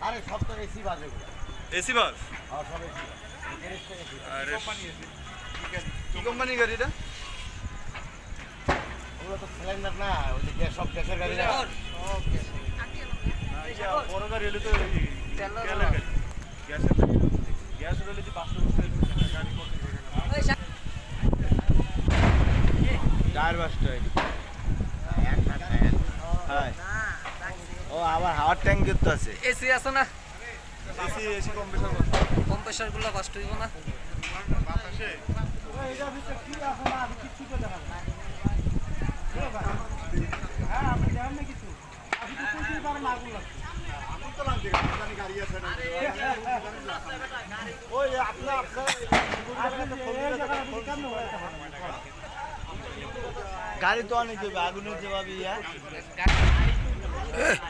আরে সব তো এসি বাস এগুলো। AC bus? আর সব এসি বাস। এসি। আরে কোম্পানি এসি। কি কোম্পানি গাড়ি এটা? ওগুলো তো সিলিন্ডার না, ওই যে গ্যাস, সব গ্যাসের গাড়ি না। বড় গাড়ি হলে তো তেলের গাড়ি, গ্যাসের গাড়ি। গ্যাসের হলে যে 500 গাড়ি করতে টায়ার বাসটাই হ্যাঁ। ও আবার হাওয়ার ট্যাঙ্ক যুক্ত আছে। এসি আছে না? এসি কম্প্রেসার কম্প্রেসার গুলো কষ্ট হইব না? বাতাসে গাড়ি তো অনেক আগুনের জবাব ইয়া